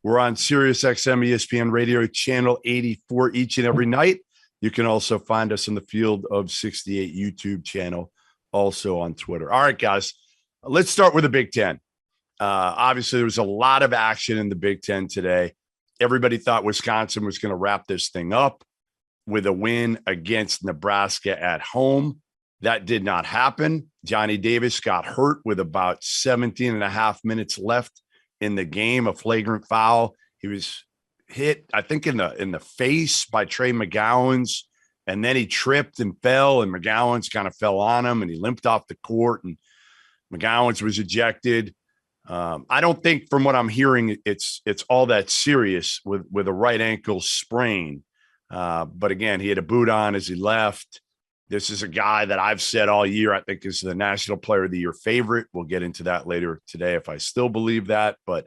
We're on Sirius XM ESPN Radio Channel 84 each and every night. You can also find us on the Field of 68 YouTube channel, also on Twitter. All right, guys, let's start with the Big Ten. Obviously, there was a lot of action in the Big Ten today. Everybody thought Wisconsin was going to wrap this thing up with a win against Nebraska at home. That did not happen. Johnny Davis got hurt with about 17 and a half minutes left in the game, a flagrant foul. He was hit, I think, in the face by Trey McGowan's, and then he tripped and fell, and McGowan's kind of fell on him, and he limped off the court, and McGowan's was ejected. I don't think, from what I'm hearing, it's all that serious with a right ankle sprain. But again, he had a boot on as he left. This is a guy that I've said all year I think is the National Player of the Year favorite. We'll get into that later today if I still believe that. But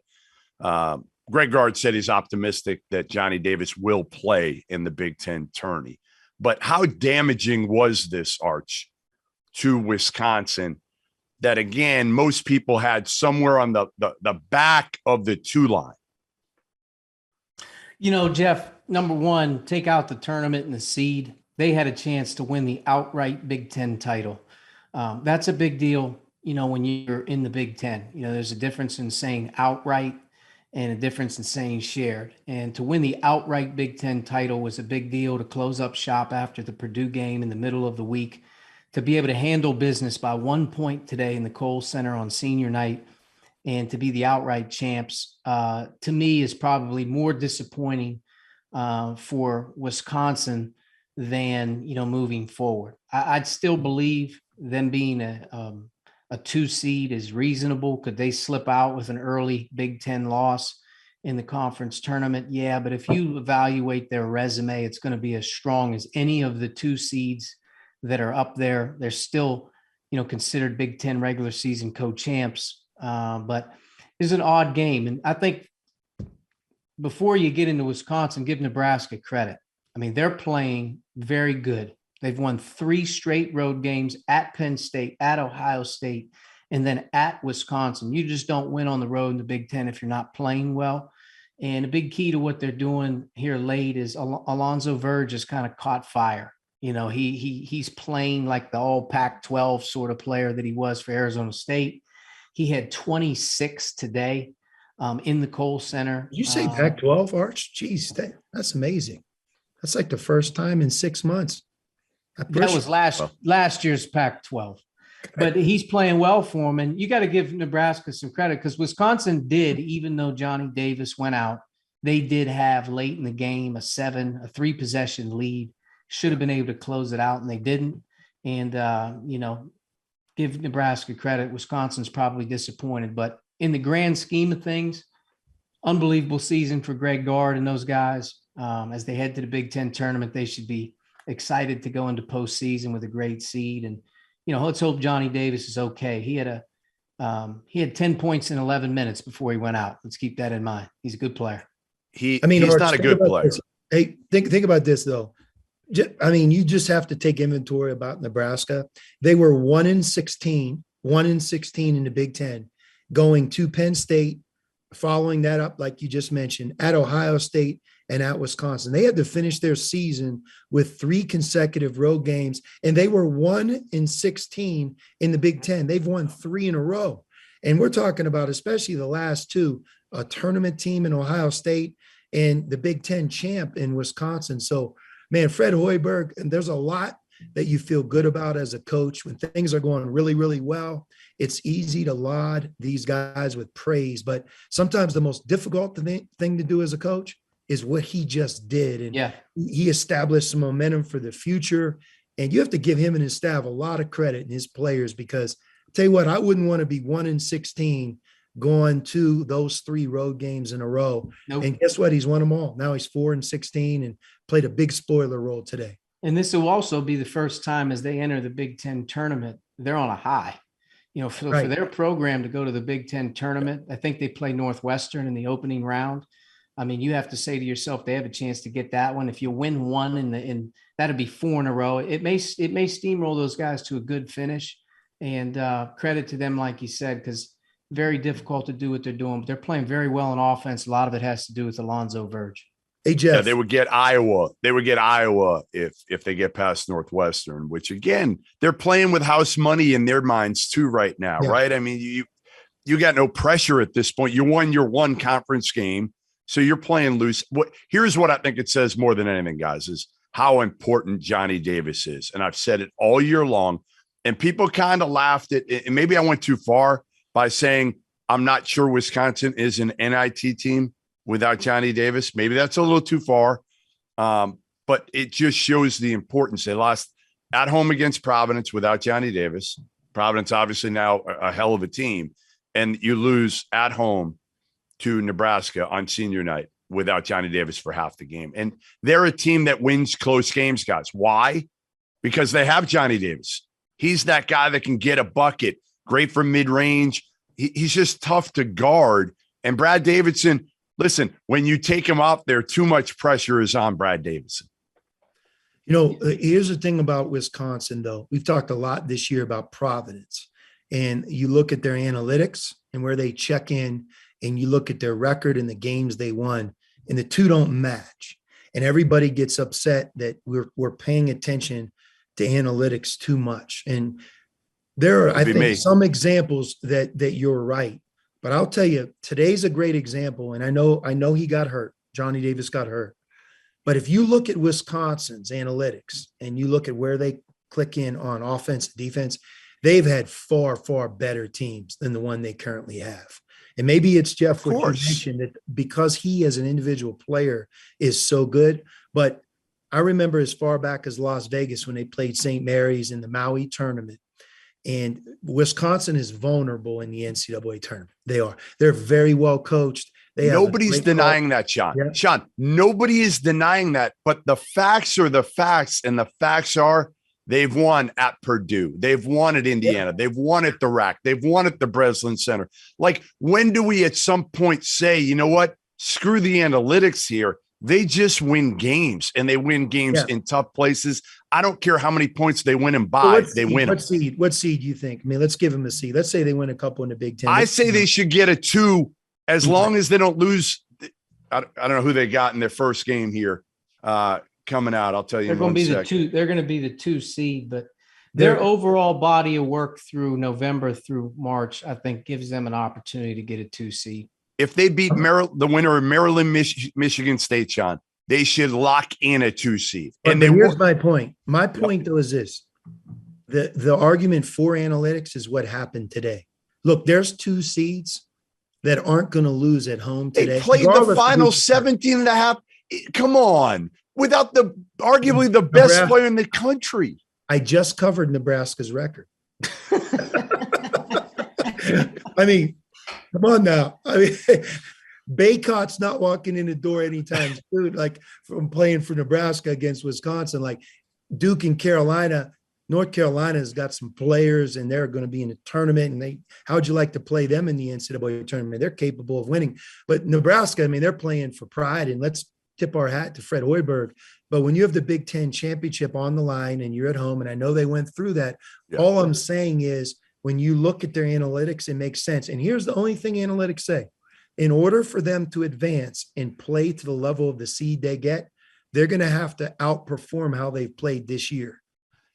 Greg Gard said he's optimistic that Johnny Davis will play in the Big Ten tourney. But how damaging was this, Arch, to Wisconsin that, again, most people had somewhere on the back of the two line? You know, Jeff, number one, take out the tournament and the seed. They had a chance to win the outright Big Ten title. That's a big deal, you know, when you're in the Big Ten. You know, there's a difference in saying outright and a difference in saying shared. And to win the outright Big Ten title was a big deal to close up shop after the Purdue game in the middle of the week, to be able to handle business by 1 point today in the Kohl Center on senior night and to be the outright champs, to me is probably more disappointing for Wisconsin than, you know, moving forward. I'd still believe them being a 2 seed is reasonable. Could they slip out with an early Big Ten loss in the conference tournament? Yeah, but if you evaluate their resume, it's going to be as strong as any of the 2 seeds that are up there. They're still, you know, considered Big Ten regular season co-champs, but it's an odd game. And I think before you get into Wisconsin, give Nebraska credit. I mean, they're playing very good. They've won 3 straight road games at Penn State, at Ohio State, and then at Wisconsin. You just don't win on the road in the Big Ten if you're not playing well. And a big key to what they're doing here late is Alonzo Verge has kind of caught fire. You know, he's playing like the all Pac-12 sort of player that he was for Arizona State. He had 26 today in the Kohl Center. You say Pac-12, Arch? Jeez, that's amazing. That's like the first time in 6 months. That was last year's Pac-12. But he's playing well for him. And you got to give Nebraska some credit because Wisconsin did, even though Johnny Davis went out, they did have late in the game a 3-possession lead. Should have been able to close it out, and they didn't. And, you know, give Nebraska credit. Wisconsin's probably disappointed. But in the grand scheme of things, unbelievable season for Greg Gard and those guys. As they head to the Big Ten tournament, they should be excited to go into postseason with a great seed. And, you know, let's hope Johnny Davis is okay. He had 10 points in 11 minutes before he went out. Let's keep that in mind. He's a good player. He's not a good player. Hey, think about this though. I mean, you just have to take inventory about Nebraska. They were 1-16 in the Big Ten, going to Penn State, following that up, like you just mentioned, at Ohio State and at Wisconsin. They had to finish their season with 3 consecutive road games, and they were 1-16 in the Big Ten. They've won 3 in a row. And we're talking about, especially the last 2, a tournament team in Ohio State and the Big Ten champ in Wisconsin. So, man, Fred Hoiberg, and there's a lot that you feel good about as a coach. When things are going really, really well, it's easy to laud these guys with praise. But sometimes the most difficult thing to do as a coach is what he just did. And he established some momentum for the future. And you have to give him and his staff a lot of credit and his players, because I'll tell you what, I wouldn't want to be 1-16 going to those 3 road games in a row. Nope. And guess what? He's won them all. Now he's 4-16 and played a big spoiler role today. And this will also be the first time as they enter the Big Ten tournament, they're on a high. You know, for their program to go to the Big Ten tournament, I think they play Northwestern in the opening round. I mean, you have to say to yourself, they have a chance to get that one. If you win one and that'd be 4 in a row, it may steamroll those guys to a good finish. And credit to them, like you said, because very difficult to do what they're doing, but they're playing very well in offense. A lot of it has to do with Alonzo Verge. Hey, Jeff. Yeah, they would get Iowa. They would get Iowa if they get past Northwestern, which again, they're playing with house money in their minds too right now, right? I mean, you got no pressure at this point. You won your one conference game, so you're playing loose. Here's what I think it says more than anything, guys, is how important Johnny Davis is. And I've said it all year long, and people kind of laughed at it. And maybe I went too far by saying I'm not sure Wisconsin is an NIT team without Johnny Davis. Maybe that's a little too far. But it just shows the importance. They lost at home against Providence without Johnny Davis. Providence obviously now a hell of a team. And you lose at home to Nebraska on senior night without Johnny Davis for half the game. And they're a team that wins close games, guys. Why? Because they have Johnny Davis. He's that guy that can get a bucket, great from mid-range. He's just tough to guard. And Brad Davidson, listen, when you take him out there, too much pressure is on Brad Davidson. You know, here's the thing about Wisconsin, though. We've talked a lot this year about Providence. And you look at their analytics and where they check in, and you look at their record and the games they won, and the two don't match. And everybody gets upset that we're paying attention to analytics too much. And there are, I think, some examples that you're right. But I'll tell you, today's a great example. And I know he got hurt. Johnny Davis got hurt. But if you look at Wisconsin's analytics and you look at where they click in on offense and defense, they've had far, far better teams than the one they currently have. And maybe it's Jeff, what you mentioned, that because he as an individual player is so good. But I remember as far back as Las Vegas when they played St. Mary's in the Maui tournament. And Wisconsin is vulnerable in the NCAA tournament. They are. They're very well coached. Nobody's denying that, Sean. Yeah. Sean, nobody is denying that. But the facts are the facts, and the facts are they've won at Purdue. They've won at Indiana. Yeah. They've won at the RAC. They've won at the Breslin Center. Like, when do we at some point say, you know what? Screw the analytics here. They just win games, and they win games in tough places. I don't care how many points they win and by. They win. What seed do you think? I mean, let's give them a seed. Let's say they win a couple in the Big Ten. I say they should get a 2 as long as they don't lose. I don't know who they got in their first game here coming out. I'll tell you. They're going to be the 2. They're going to be the 2 seed, but their overall body of work through November through March, I think, gives them an opportunity to get a 2 seed. If they beat the winner of Maryland, Michigan State, John, they should lock in a 2 seed. And here's my point. My point, though, is this. The argument for analytics is what happened today. Look, there's 2 seeds that aren't going to lose at home today. They played the final 17 and a half. Come on. Without arguably the best player in the country. I just covered Nebraska's record. I mean, come on now. I mean, Baycott's not walking in the door anytime soon, like from playing for Nebraska against Wisconsin. Like Duke and Carolina, North Carolina has got some players, and they're going to be in a tournament. And how would you like to play them in the NCAA tournament? They're capable of winning. But Nebraska, I mean, they're playing for pride, and let's tip our hat to Fred Hoiberg. But when you have the Big Ten championship on the line and you're at home, and I know they went through that, all I'm saying is when you look at their analytics, it makes sense. And here's the only thing analytics say. In order for them to advance and play to the level of the seed they get, they're going to have to outperform how they've played this year.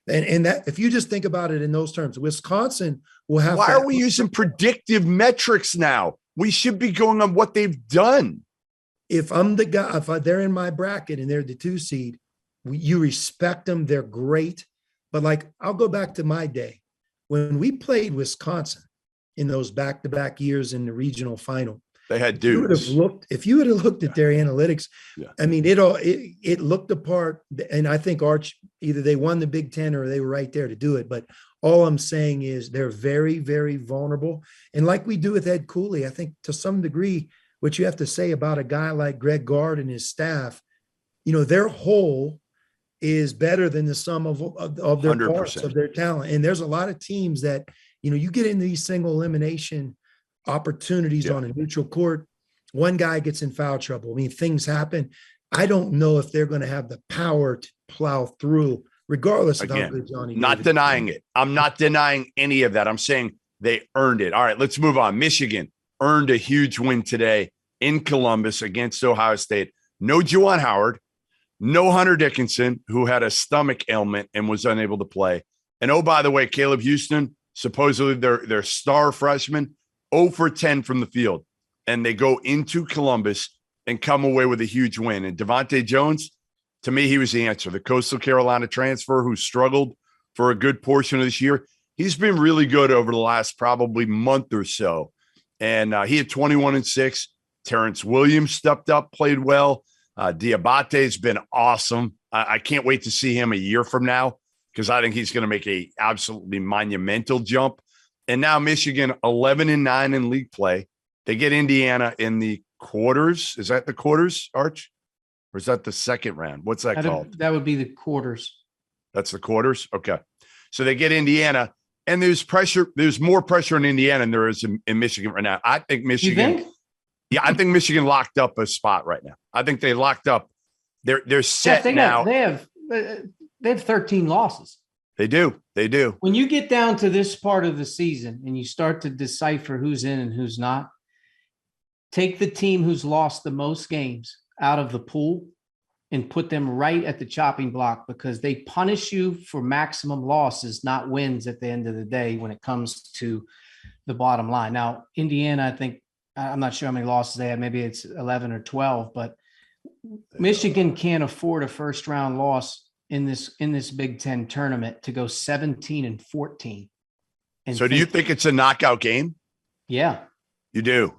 And that, if you just think about it in those terms, Wisconsin will have. Why are we using predictive metrics now? We should be going on what they've done. If I'm the guy, if they're in my bracket and they're the 2 seed, you respect them. They're great. But like, I'll go back to my day when we played Wisconsin in those back-to-back years in the regional final. They had dudes. If you would have looked at their analytics, I mean, it looked apart. And I think Archie, either they won the Big Ten or they were right there to do it. But all I'm saying is they're very, very vulnerable. And like we do with Ed Cooley, I think to some degree, what you have to say about a guy like Greg Gard and his staff, you know, their whole is better than the sum of their 100%. Parts, of their talent. And there's a lot of teams that, you know, you get into these single elimination opportunities on a neutral court, one guy gets in foul trouble. I mean, things happen. I don't know if they're going to have the power to plow through, regardless of how good Johnny. Not denying it. I'm not denying any of that. I'm saying They earned it. All right, let's move on. Michigan earned a huge win today in Columbus against Ohio State. No Juwan Howard, no Hunter Dickinson, who had a stomach ailment and was unable to play. And oh, by the way, Caleb Houston, supposedly their star freshman, 0 for 10 from the field. And they go into Columbus and come away with a huge win. And Devontae Jones, to me, he was the answer. The Coastal Carolina transfer who struggled for a good portion of this year. He's been really good over the last probably month or so. And he had 21-6. Terrence Williams stepped up, played well. Diabate's been awesome. I can't wait to see him a year from now because I think he's going to make a absolutely monumental jump. And now Michigan 11-9 in league play. They get Indiana in the quarters. Is that the quarters, Arch? Or is that the second round? What's that called? That would be the quarters. That's the quarters? Okay. So they get Indiana, and there's pressure. There's more pressure in Indiana than there is in Michigan right now. I think Michigan. You think? Yeah, I think Michigan locked up a spot right now. I think they locked up. They're set now. They have 13 losses. They do. They do. When you get down to this part of the season and you start to decipher who's in and who's not, take the team who's lost the most games out of the pool and put them right at the chopping block because they punish you for maximum losses, not wins at the end of the day when it comes to the bottom line. Now, Indiana, I think, I'm not sure how many losses they have. Maybe it's 11 or 12, but Michigan can't afford a first round loss in this Big Ten tournament to go 17-14. So do you think it's a knockout game? Yeah. You do?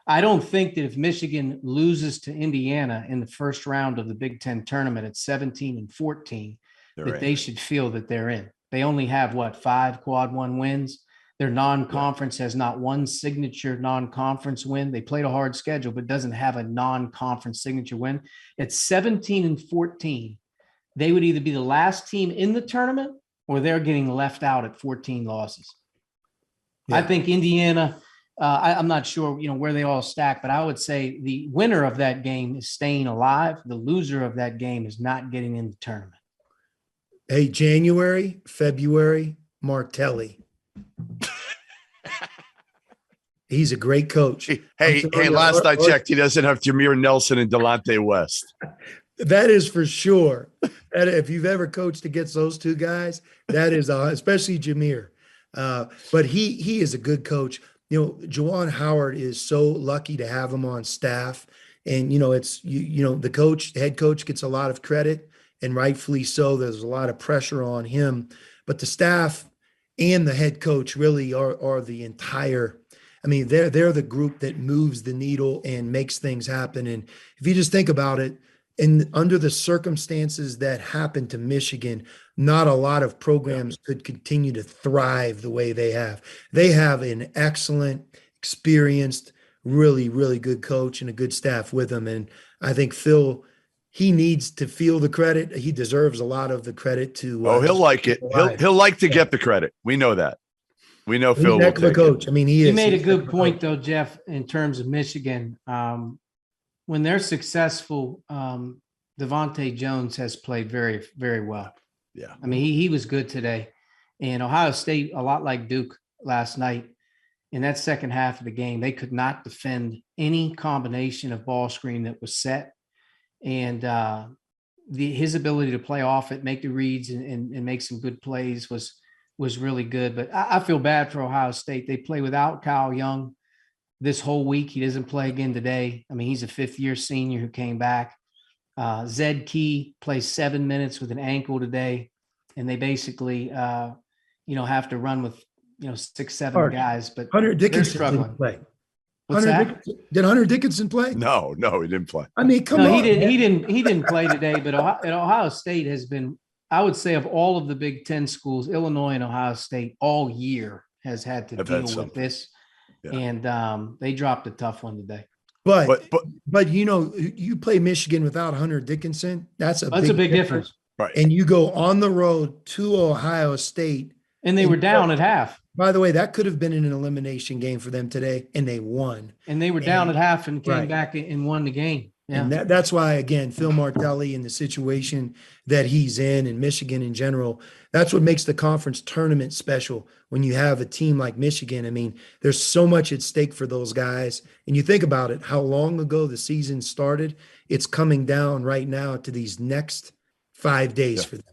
I don't think that if Michigan loses to Indiana in the first round of the Big Ten tournament at 17-14, they should feel that they're in. They only have 5 quad one wins. Their non-conference has not one signature non-conference win. They played a hard schedule, but doesn't have a non-conference signature win. At 17-14, they would either be the last team in the tournament or they're getting left out at 14 losses. Yeah. I think Indiana, I'm not sure, where they all stack, but I would say the winner of that game is staying alive. The loser of that game is not getting in the tournament. Hey, January, February, Martelli. He's a great coach. Hey, last I checked, he doesn't have Jameer Nelson and Delonte West. That is for sure. And if you've ever coached against those two guys, that is, especially Jameer. But he is a good coach. Juwan Howard is so lucky to have him on staff. And, it's, the head coach gets a lot of credit, and rightfully so. There's a lot of pressure on him. But the staff and the head coach really are the entire – they're the group that moves the needle and makes things happen. And if you just think about it, and under the circumstances that happened to Michigan, not a lot of programs could continue to thrive the way they have. They have an excellent, experienced, really, really good coach and a good staff with them. And I think Phil, he needs to feel the credit. He deserves a lot of the credit to. He'll like it. He'll like to get the credit. We know that. We know Phil will take the coach. it. He is. You made a good point, though, Jeff, in terms of Michigan. When they're successful, Devontae Jones has played very, very well. Yeah. He was good today. And Ohio State, a lot like Duke last night, in that second half of the game, they could not defend any combination of ball screen that was set. And his ability to play off it, make the reads and make some good plays was really good. But I feel bad for Ohio State. They play without Kyle Young this whole week. He doesn't play again today. He's a fifth-year senior who came back. Zed Key plays 7 minutes with an ankle today, and they basically, have to run with, 6-7 guys. But Hunter Dickinson they're struggling. didn't play. What's that? Did Hunter Dickinson play? No, he didn't play. Come on. He didn't play today. But Ohio State has been, I would say, of all of the Big Ten schools, Illinois and Ohio State all year has had to deal with this. Yeah. And they dropped a tough one today. But you play Michigan without Hunter Dickinson. That's a big difference. Right. And you go on the road to Ohio State. And they were down at half. By the way, that could have been an elimination game for them today, and they won. And they were down at half and came back and won the game. And that's why, again, Phil Martelli in the situation that he's in and Michigan in general, that's what makes the conference tournament special when you have a team like Michigan. I mean, there's so much at stake for those guys. And you think about it, how long ago the season started, it's coming down right now to these next 5 days for them.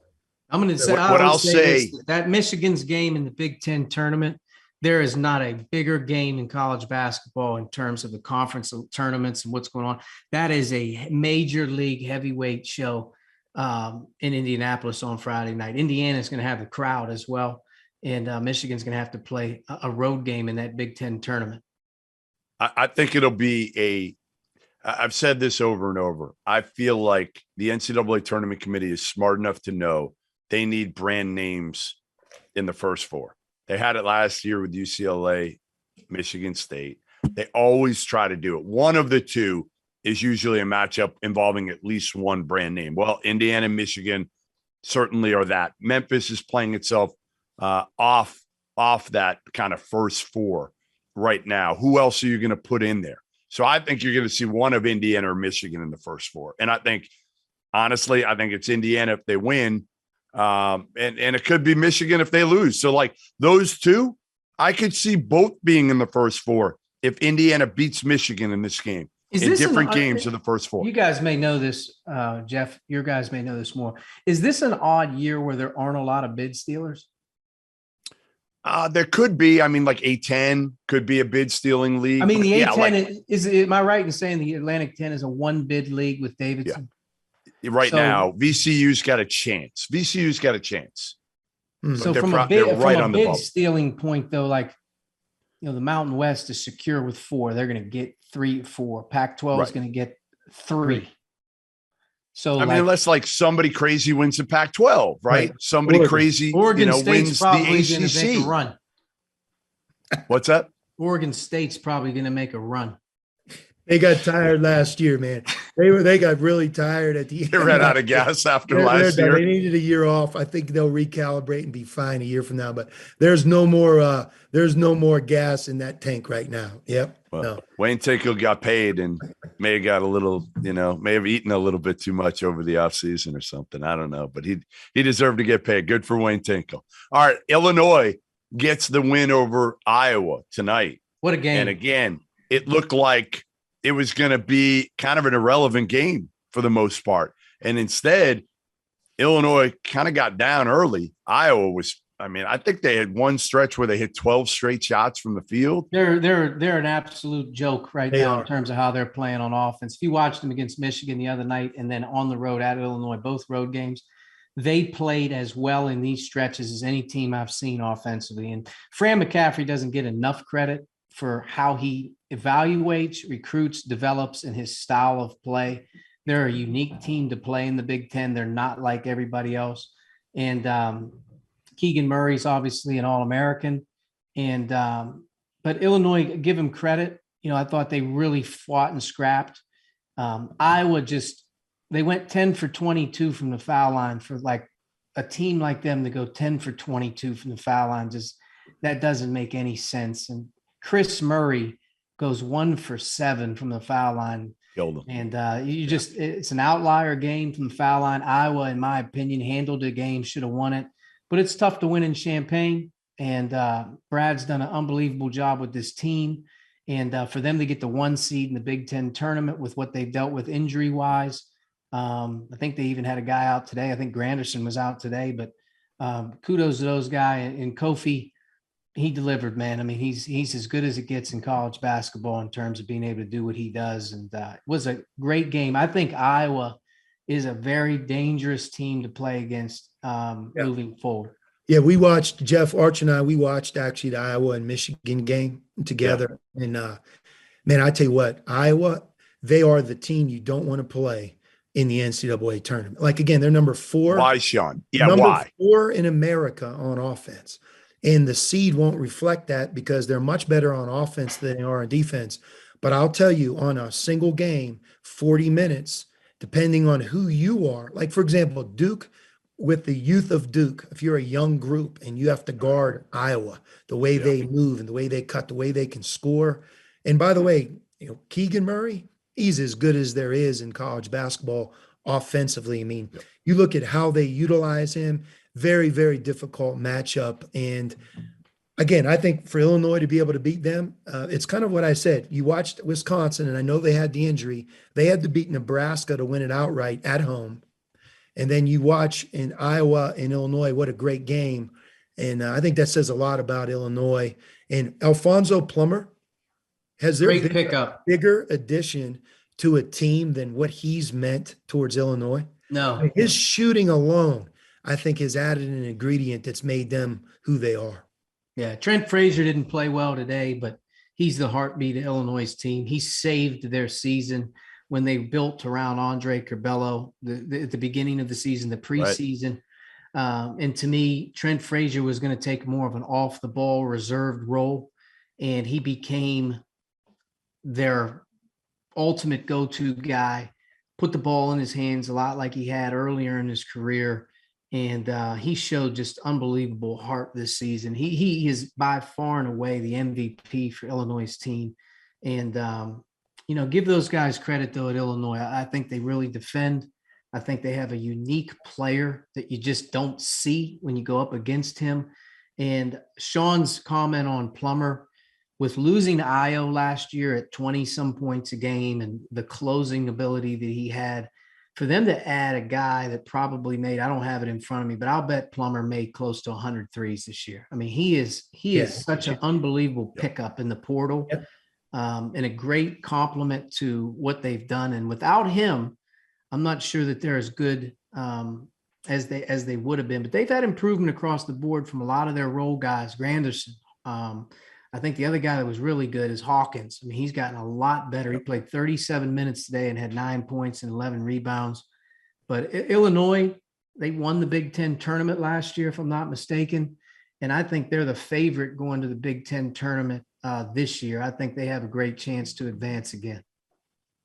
I'm going to say, I'll say this, that Michigan's game in the Big Ten tournament, there is not a bigger game in college basketball in terms of the conference tournaments and what's going on. That is a major league heavyweight show in Indianapolis on Friday night. Indiana is going to have the crowd as well. And Michigan's going to have to play a road game in that Big Ten tournament. I think it'll be I've said this over and over. I feel like the NCAA tournament committee is smart enough to know they need brand names in the first four. They had it last year with UCLA, Michigan State. They always try to do it. One of the two is usually a matchup involving at least one brand name. Well, Indiana and Michigan certainly are that. Memphis is playing itself off that kind of first four right now. Who else are you going to put in there? So I think you're going to see one of Indiana or Michigan in the first four. And I think, honestly, it's Indiana if they win. And it could be Michigan if they lose. So like those two, I could see both being in the first four if Indiana beats Michigan in this game. In different games of the first four. You guys may know this, Jeff. Your guys may know this more. Is this an odd year where there aren't a lot of bid stealers? There could be. I mean, like A10 could be a bid stealing league. I mean, the A10 is. Am I right in saying the Atlantic 10 is a one bid league with Davidson? Yeah. Right now, VCU's got a chance. So from a bid stealing point, though, like the Mountain West is secure with 4. They're going to get 3, 4. Pac-12 is going to get 3. So I mean, unless like somebody crazy wins the Pac-12, right? Somebody crazy, Oregon State's wins the ACC. Make a run. What's that? Oregon State's probably going to make a run. They got tired last year, man. They got really tired at the end. They ran out of gas after last year. They needed a year off. I think they'll recalibrate and be fine a year from now. But there's no more gas in that tank right now. Yep. Well, no. Wayne Tinkle got paid and may have got a little, may have eaten a little bit too much over the offseason or something. I don't know, but he deserved to get paid. Good for Wayne Tinkle. All right, Illinois gets the win over Iowa tonight. What a game! And again, it looked like it was going to be kind of an irrelevant game for the most part. And instead, Illinois kind of got down early. Iowa was, I think they had one stretch where they hit 12 straight shots from the field. They're an absolute joke right now in terms of how they're playing on offense. If you watched them against Michigan the other night and then on the road at Illinois, both road games, they played as well in these stretches as any team I've seen offensively. And Fran McCaffrey doesn't get enough credit for how he evaluates, recruits, develops, and his style of play. They're a unique team to play in the Big Ten. They're not like everybody else. And Keegan Murray's obviously an All-American. And but Illinois, give him credit. I thought they really fought and scrapped. Iowa they went 10 for 22 from the foul line. For like a team like them to go 10 for 22 from the foul line, that doesn't make any sense. And Chris Murray goes 1 for 7 from the foul line. Killed him. And it's an outlier game from the foul line. Iowa, in my opinion, handled the game, should have won it. But it's tough to win in Champaign. And Brad's done an unbelievable job with this team. And for them to get the 1 seed in the Big Ten tournament with what they've dealt with injury-wise, I think they even had a guy out today. I think Granderson was out today. But kudos to those guys. And Kofi, he delivered, man. He's as good as it gets in college basketball in terms of being able to do what he does. And it was a great game. I think Iowa is a very dangerous team to play against moving forward. Yeah, we watched, Jeff, Archie and I, actually the Iowa and Michigan game together. Yeah. And man, I tell you what, Iowa, they are the team you don't want to play in the NCAA tournament. Like, again, they're number 4. Why, Sean? Yeah, number 4 in America on offense. And the seed won't reflect that because they're much better on offense than they are on defense. But I'll tell you, on a single game, 40 minutes, depending on who you are, like, for example, Duke, with the youth of Duke, if you're a young group and you have to guard Iowa, the way they move and the way they cut, the way they can score. And by the way, Keegan Murray, he's as good as there is in college basketball offensively. I mean, you look at how they utilize him, very, very difficult matchup. And again, I think for Illinois to be able to beat them, it's kind of what I said. You watched Wisconsin, and I know they had the injury. They had to beat Nebraska to win it outright at home. And then you watch in Iowa and Illinois, what a great game. And I think that says a lot about Illinois. And Alfonso Plummer, has there Great been pickup. a bigger addition to a team than what he's meant towards Illinois? No. His shooting alone, I think, has added an ingredient that's made them who they are. Yeah, Trent Frazier didn't play well today, but he's the heartbeat of Illinois' team. He saved their season when they built around Andre Curbelo at the beginning of the season, the preseason. Right. And to me, Trent Frazier was going to take more of an off-the-ball reserved role, and he became their ultimate go-to guy, put the ball in his hands a lot like he had earlier in his career. And he showed just unbelievable heart this season. He is by far and away the MVP for Illinois' team. And, give those guys credit, though, at Illinois. I think they really defend. I think they have a unique player that you just don't see when you go up against him. And Sean's comment on Plummer, with losing to Io last year at 20-some points a game and the closing ability that he had, for them to add a guy that probably made, I don't have it in front of me, but I'll bet Plummer made close to 100 threes this year. I mean, he is such an unbelievable pickup in the portal, and a great compliment to what they've done. And without him, I'm not sure that they're as good as they would have been, but they've had improvement across the board from a lot of their role guys. Granderson, I think the other guy that was really good is Hawkins. I mean, he's gotten a lot better. He played 37 minutes today and had 9 points and 11 rebounds. But Illinois, they won the Big Ten tournament last year, if I'm not mistaken. And I think they're the favorite going to the Big Ten tournament this year. I think they have a great chance to advance again.